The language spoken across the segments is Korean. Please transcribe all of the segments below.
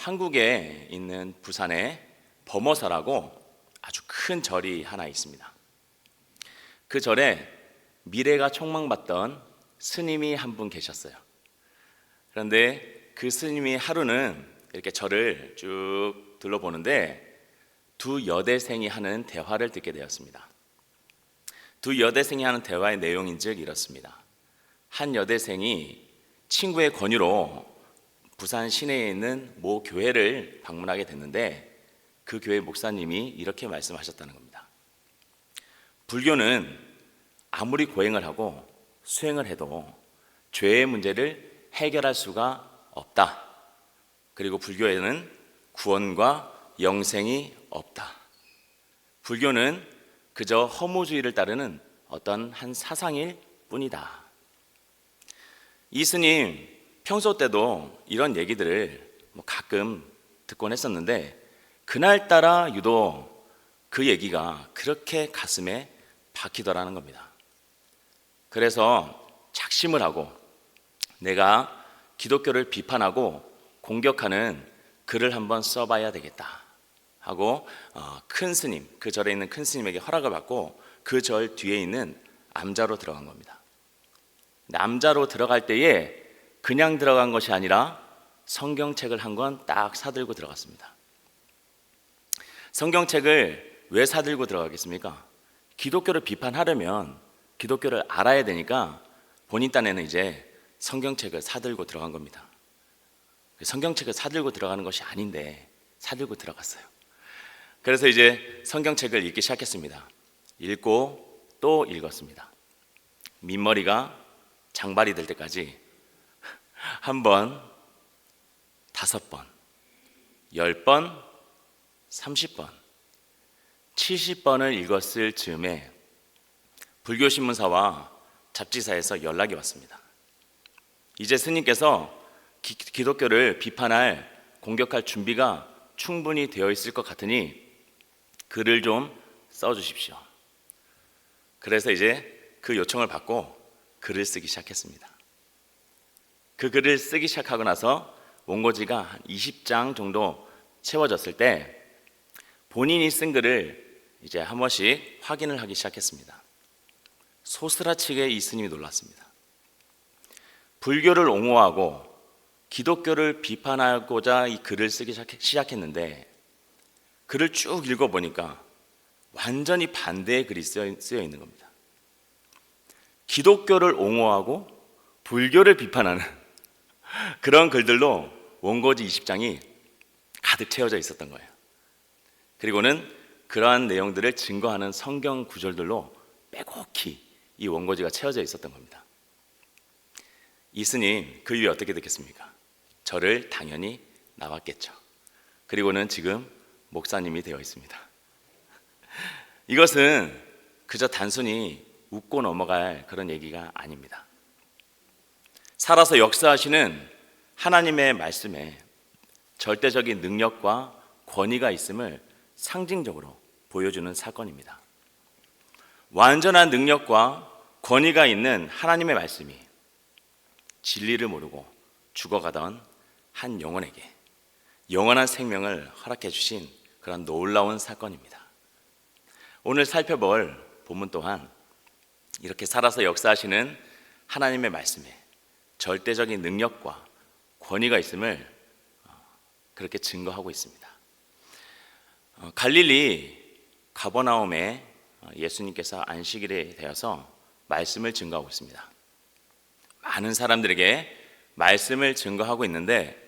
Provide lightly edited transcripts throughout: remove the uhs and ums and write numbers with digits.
한국에 있는 부산에 범어사라고 아주 큰 절이 하나 있습니다. 그 절에 미래가 촉망받던 스님이 한 분 계셨어요. 그런데 그 스님이 하루는 이렇게 절을 쭉 둘러보는데 두 여대생이 하는 대화를 듣게 되었습니다. 두 여대생이 하는 대화의 내용인즉 이렇습니다. 한 여대생이 친구의 권유로 부산 시내에 있는 모 교회를 방문하게 됐는데 그 교회 목사님이 이렇게 말씀하셨다는 겁니다. 불교는 아무리 고행을 하고 수행을 해도 죄의 문제를 해결할 수가 없다. 그리고 불교에는 구원과 영생이 없다. 불교는 그저 허무주의를 따르는 어떤 한 사상일 뿐이다. 이 스님 평소 때도 이런 얘기들을 가끔 듣곤 했었는데 그날따라 유독 그 얘기가 그렇게 가슴에 박히더라는 겁니다. 그래서 작심을 하고 내가 기독교를 비판하고 공격하는 글을 한번 써봐야 되겠다 하고 큰 스님, 그 절에 있는 큰 스님에게 허락을 받고 그 절 뒤에 있는 암자로 들어간 겁니다. 암자로 들어갈 때에 그냥 들어간 것이 아니라 성경책을 한 권 딱 사들고 들어갔습니다. 성경책을 왜 사들고 들어가겠습니까? 기독교를 비판하려면 기독교를 알아야 되니까 본인 딴에는 이제 성경책을 사들고 들어간 겁니다. 성경책을 사들고 들어가는 것이 아닌데 사들고 들어갔어요. 그래서 이제 성경책을 읽기 시작했습니다. 읽고 또 읽었습니다. 민머리가 장발이 될 때까지 한 번, 5번, 10번, 30번, 70번을 읽었을 즈음에 불교신문사와 잡지사에서 연락이 왔습니다. 이제 스님께서 기독교를 비판할, 공격할 준비가 충분히 되어 있을 것 같으니 글을 좀 써주십시오. 그래서 이제 그 요청을 받고 글을 쓰기 시작했습니다. 그 글을 쓰기 시작하고 나서 원고지가 한 20장 정도 채워졌을 때 본인이 쓴 글을 이제 한 번씩 확인을 하기 시작했습니다. 소스라치게 이 스님이 놀랐습니다. 불교를 옹호하고 기독교를 비판하고자 이 글을 쓰기 시작했는데 글을 쭉 읽어보니까 완전히 반대의 글이 쓰여 있는 겁니다. 기독교를 옹호하고 불교를 비판하는 그런 글들로 원고지 20장이 가득 채워져 있었던 거예요. 그리고는 그러한 내용들을 증거하는 성경 구절들로 빼곡히 이 원고지가 채워져 있었던 겁니다. 이 스님 그 이후에 어떻게 됐겠습니까? 저를 당연히 나왔겠죠. 그리고는 지금 목사님이 되어 있습니다. 이것은 그저 단순히 웃고 넘어갈 그런 얘기가 아닙니다. 살아서 역사하시는 하나님의 말씀에 절대적인 능력과 권위가 있음을 상징적으로 보여주는 사건입니다. 완전한 능력과 권위가 있는 하나님의 말씀이 진리를 모르고 죽어가던 한 영혼에게 영원한 생명을 허락해 주신 그런 놀라운 사건입니다. 오늘 살펴볼 본문 또한 이렇게 살아서 역사하시는 하나님의 말씀에 절대적인 능력과 권위가 있음을 그렇게 증거하고 있습니다. 갈릴리 가버나움에 예수님께서 안식일에 되어서 말씀을 증거하고 있습니다. 많은 사람들에게 말씀을 증거하고 있는데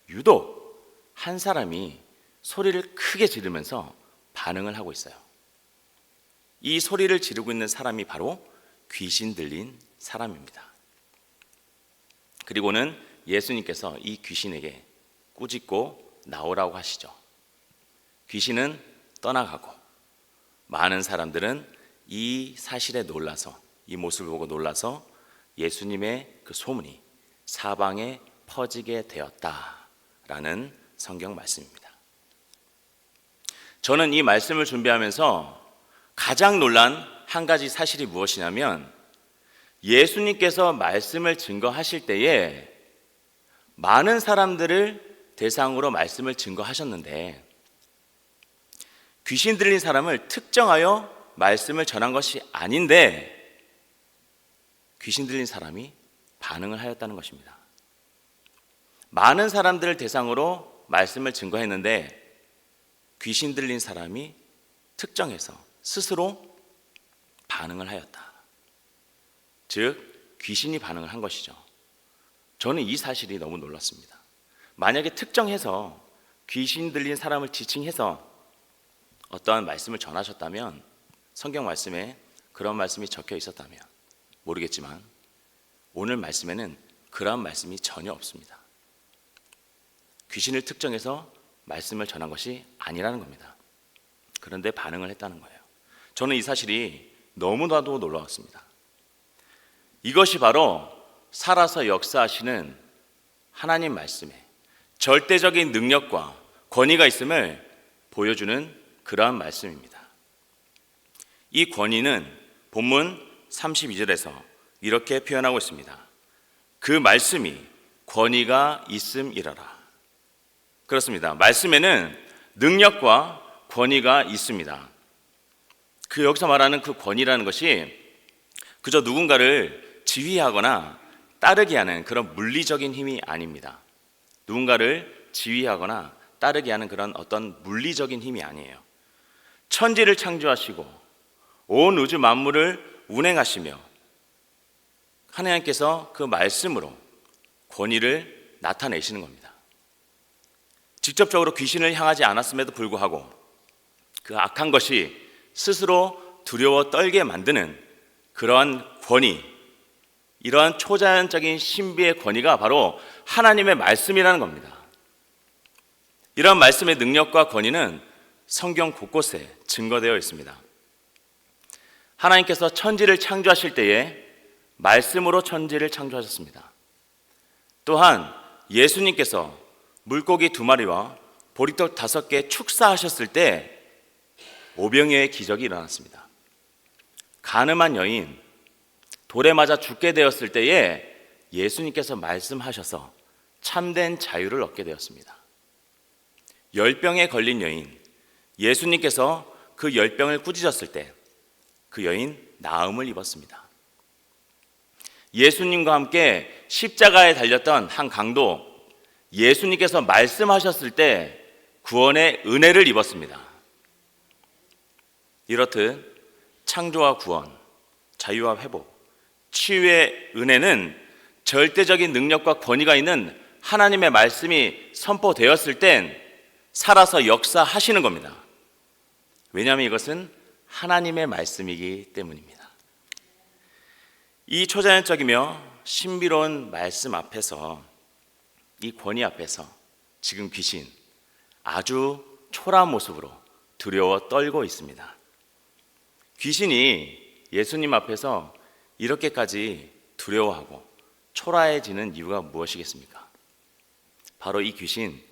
유독 한 사람이 소리를 크게 지르면서 반응을 하고 있어요. 이 소리를 지르고 있는 사람이 바로 귀신 들린 사람입니다. 그리고는 예수님께서 이 귀신에게 꾸짖고 나오라고 하시죠. 귀신은 떠나가고 많은 사람들은 이 사실에 놀라서, 이 모습을 보고 놀라서 예수님의 그 소문이 사방에 퍼지게 되었다라는 성경 말씀입니다. 저는 이 말씀을 준비하면서 가장 놀란 한 가지 사실이 무엇이냐면 예수님께서 말씀을 증거하실 때에 많은 사람들을 대상으로 말씀을 증거하셨는데 귀신 들린 사람을 특정하여 말씀을 전한 것이 아닌데 귀신 들린 사람이 반응을 하였다는 것입니다. 많은 사람들을 대상으로 말씀을 증거했는데 귀신 들린 사람이 특정해서 스스로 반응을 하였다. 즉 귀신이 반응을 한 것이죠. 저는 이 사실이 너무 놀랐습니다. 만약에 특정해서 귀신 들린 사람을 지칭해서 어떠한 말씀을 전하셨다면, 성경 말씀에 그런 말씀이 적혀 있었다면 모르겠지만 오늘 말씀에는 그런 말씀이 전혀 없습니다. 귀신을 특정해서 말씀을 전한 것이 아니라는 겁니다. 그런데 반응을 했다는 거예요. 저는 이 사실이 너무나도 놀라웠습니다. 이것이 바로 살아서 역사하시는 하나님 말씀에 절대적인 능력과 권위가 있음을 보여주는 그러한 말씀입니다. 이 권위는 본문 32절에서 이렇게 표현하고 있습니다. 그 말씀이 권위가 있음이라라. 그렇습니다. 말씀에는 능력과 권위가 있습니다. 그 여기서 말하는 그 권위라는 것이 그저 누군가를 지휘하거나 따르게 하는 그런 물리적인 힘이 아닙니다. 누군가를 지휘하거나 따르게 하는 그런 어떤 물리적인 힘이 아니에요. 천지를 창조하시고 온 우주 만물을 운행하시며 하나님께서 그 말씀으로 권위를 나타내시는 겁니다. 직접적으로 귀신을 향하지 않았음에도 불구하고 그 악한 것이 스스로 두려워 떨게 만드는 그러한 권위, 이러한 초자연적인 신비의 권위가 바로 하나님의 말씀이라는 겁니다. 이러한 말씀의 능력과 권위는 성경 곳곳에 증거되어 있습니다. 하나님께서 천지를 창조하실 때에 말씀으로 천지를 창조하셨습니다. 또한 예수님께서 물고기 2마리와 보리떡 5개 축사하셨을 때 오병이어의 기적이 일어났습니다. 간음한 여인, 돌에 맞아 죽게 되었을 때에 예수님께서 말씀하셔서 참된 자유를 얻게 되었습니다. 열병에 걸린 여인, 예수님께서 그 열병을 꾸짖었을 때 그 여인 나음을 입었습니다. 예수님과 함께 십자가에 달렸던 한 강도, 예수님께서 말씀하셨을 때 구원의 은혜를 입었습니다. 이렇듯 창조와 구원, 자유와 회복, 치유의 은혜는 절대적인 능력과 권위가 있는 하나님의 말씀이 선포되었을 땐 살아서 역사하시는 겁니다. 왜냐하면 이것은 하나님의 말씀이기 때문입니다. 이 초자연적이며 신비로운 말씀 앞에서, 이 권위 앞에서 지금 귀신 아주 초라한 모습으로 두려워 떨고 있습니다. 귀신이 예수님 앞에서 이렇게까지 두려워하고 초라해지는 이유가 무엇이겠습니까? 바로 이 귀신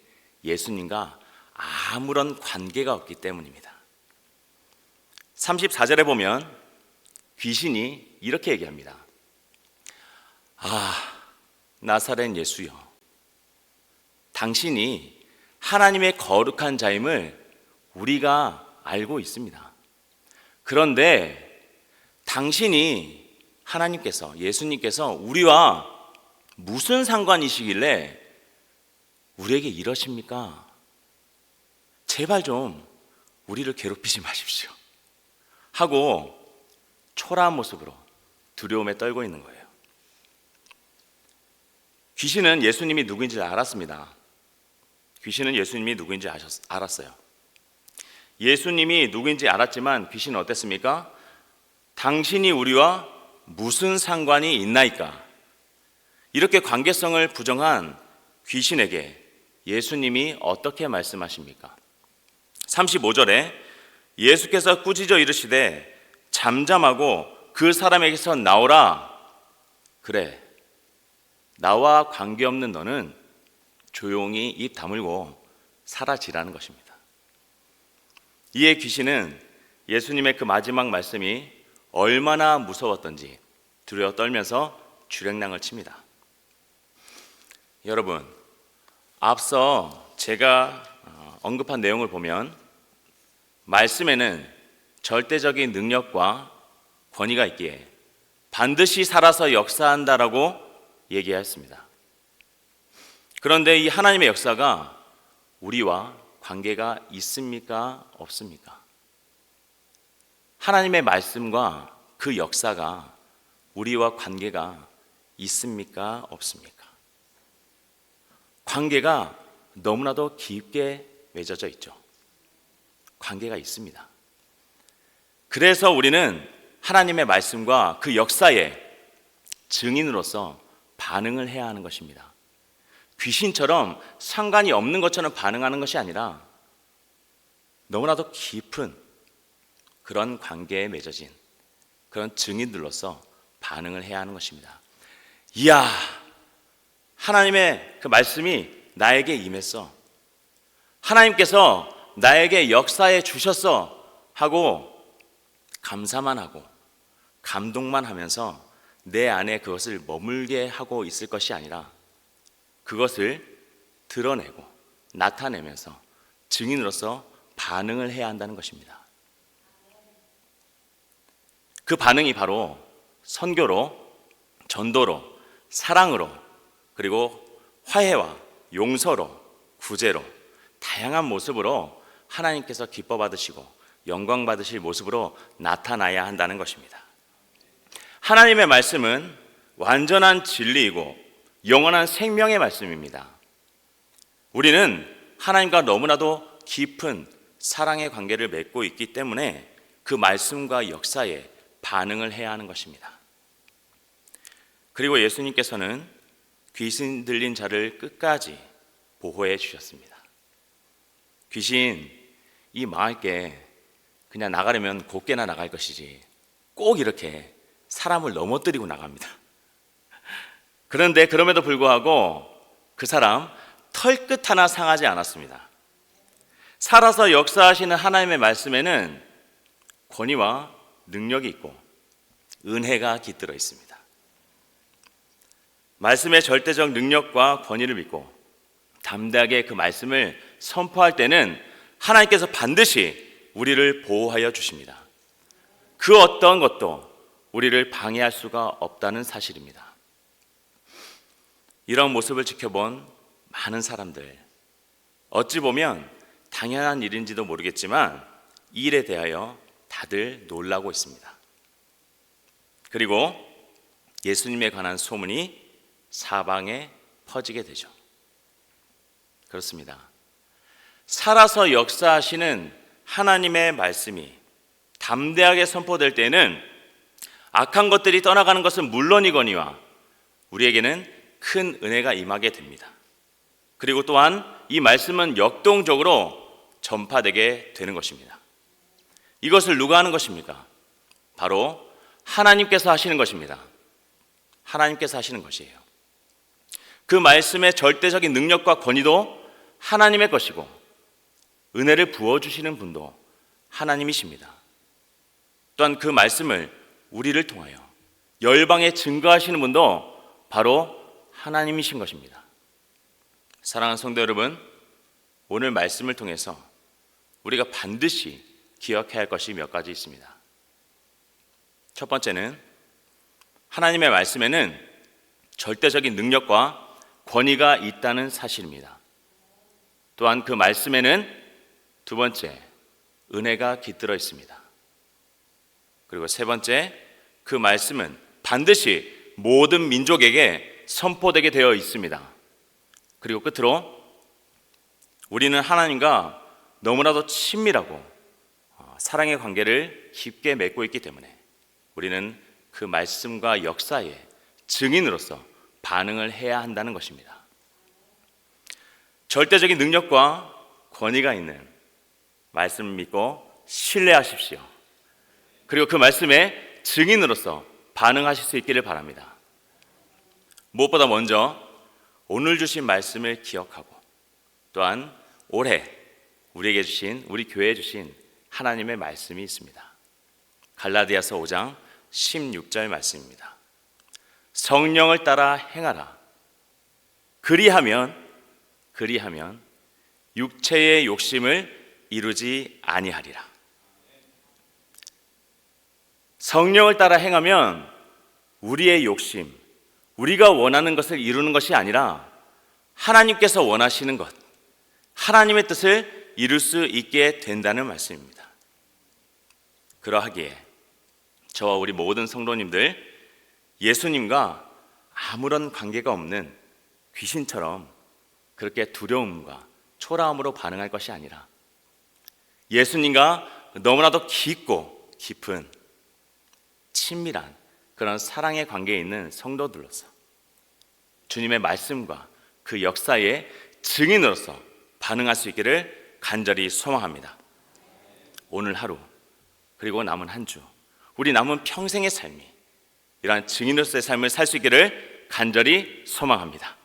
예수님과 아무런 관계가 없기 때문입니다. 34절에 보면 귀신이 이렇게 얘기합니다. 나사렛 예수여, 당신이 하나님의 거룩한 자임을 우리가 알고 있습니다. 그런데 당신이, 하나님께서, 예수님께서 우리와 무슨 상관이시길래 우리에게 이러십니까? 제발 좀 우리를 괴롭히지 마십시오 하고 초라한 모습으로 두려움에 떨고 있는 거예요. 귀신은 예수님이 누구인지 알았습니다. 귀신은 예수님이 누구인지 알았어요. 예수님이 누구인지 알았지만 귀신은 어땠습니까? 당신이 우리와 무슨 상관이 있나이까? 이렇게 관계성을 부정한 귀신에게 예수님이 어떻게 말씀하십니까? 35절에 예수께서 꾸짖어 이르시되 잠잠하고 그 사람에게서 나오라. 그래, 나와 관계없는 너는 조용히 입 다물고 사라지라는 것입니다. 이에 귀신은 예수님의 그 마지막 말씀이 얼마나 무서웠던지 두려워 떨면서 주랭랑을 칩니다. 여러분, 앞서 제가 언급한 내용을 보면 말씀에는 절대적인 능력과 권위가 있기에 반드시 살아서 역사한다라고 얘기했습니다. 그런데 이 하나님의 역사가 우리와 관계가 있습니까? 없습니까? 하나님의 말씀과 그 역사가 우리와 관계가 있습니까? 없습니까? 관계가 너무나도 깊게 맺어져 있죠. 관계가 있습니다. 그래서 우리는 하나님의 말씀과 그 역사의 증인으로서 반응을 해야 하는 것입니다. 귀신처럼 상관이 없는 것처럼 반응하는 것이 아니라 너무나도 깊은 그런 관계에 맺어진 그런 증인들로서 반응을 해야 하는 것입니다. 이야, 하나님의 그 말씀이 나에게 임했어. 하나님께서 나에게 역사해 주셨어 하고 감사만 하고 감동만 하면서 내 안에 그것을 머물게 하고 있을 것이 아니라 그것을 드러내고 나타내면서 증인으로서 반응을 해야 한다는 것입니다. 그 반응이 바로 선교로, 전도로, 사랑으로, 그리고 화해와 용서로, 구제로 다양한 모습으로 하나님께서 기뻐 받으시고 영광 받으실 모습으로 나타나야 한다는 것입니다. 하나님의 말씀은 완전한 진리이고 영원한 생명의 말씀입니다. 우리는 하나님과 너무나도 깊은 사랑의 관계를 맺고 있기 때문에 그 말씀과 역사에 반응을 해야 하는 것입니다. 그리고 예수님께서는 귀신 들린 자를 끝까지 보호해 주셨습니다. 귀신 이 망할 게 그냥 나가려면 곱게나 나갈 것이지 꼭 이렇게 사람을 넘어뜨리고 나갑니다. 그런데 그럼에도 불구하고 그 사람 털끝 하나 상하지 않았습니다. 살아서 역사하시는 하나님의 말씀에는 권위와 능력이 있고 은혜가 깃들어 있습니다. 말씀의 절대적 능력과 권위를 믿고 담대하게 그 말씀을 선포할 때는 하나님께서 반드시 우리를 보호하여 주십니다. 그 어떤 것도 우리를 방해할 수가 없다는 사실입니다. 이런 모습을 지켜본 많은 사람들, 어찌 보면 당연한 일인지도 모르겠지만 이 일에 대하여 다들 놀라고 있습니다. 그리고 예수님에 관한 소문이 사방에 퍼지게 되죠. 그렇습니다. 살아서 역사하시는 하나님의 말씀이 담대하게 선포될 때에는 악한 것들이 떠나가는 것은 물론이거니와 우리에게는 큰 은혜가 임하게 됩니다. 그리고 또한 이 말씀은 역동적으로 전파되게 되는 것입니다. 이것을 누가 하는 것입니까? 바로 하나님께서 하시는 것입니다. 하나님께서 하시는 것이에요. 그 말씀의 절대적인 능력과 권위도 하나님의 것이고 은혜를 부어주시는 분도 하나님이십니다. 또한 그 말씀을 우리를 통하여 열방에 증거하시는 분도 바로 하나님이신 것입니다. 사랑하는 성도 여러분, 오늘 말씀을 통해서 우리가 반드시 기억해야 할 것이 몇 가지 있습니다. 첫 번째는 하나님의 말씀에는 절대적인 능력과 권위가 있다는 사실입니다. 또한 그 말씀에는 두 번째, 은혜가 깃들어 있습니다. 그리고 세 번째, 그 말씀은 반드시 모든 민족에게 선포되게 되어 있습니다. 그리고 끝으로 우리는 하나님과 너무나도 친밀하고 사랑의 관계를 깊게 맺고 있기 때문에 우리는 그 말씀과 역사의 증인으로서 반응을 해야 한다는 것입니다. 절대적인 능력과 권위가 있는 말씀을 믿고 신뢰하십시오. 그리고 그 말씀의 증인으로서 반응하실 수 있기를 바랍니다. 무엇보다 먼저 오늘 주신 말씀을 기억하고 또한 올해 우리에게 주신, 우리 교회에 주신 하나님의 말씀이 있습니다. 갈라디아서 5장 16절 말씀입니다. 성령을 따라 행하라. 그리하면 그리하면 육체의 욕심을 이루지 아니하리라. 성령을 따라 행하면 우리의 욕심, 우리가 원하는 것을 이루는 것이 아니라 하나님께서 원하시는 것, 하나님의 뜻을 이룰 수 있게 된다는 말씀입니다. 그러하기에 저와 우리 모든 성도님들, 예수님과 아무런 관계가 없는 귀신처럼 그렇게 두려움과 초라함으로 반응할 것이 아니라 예수님과 너무나도 깊고 깊은 친밀한 그런 사랑의 관계에 있는 성도들로서 주님의 말씀과 그 역사의 증인으로서 반응할 수 있기를 간절히 소망합니다. 오늘 하루 그리고 남은 한 주, 우리 남은 평생의 삶이 이러한 증인으로서의 삶을 살 수 있기를 간절히 소망합니다.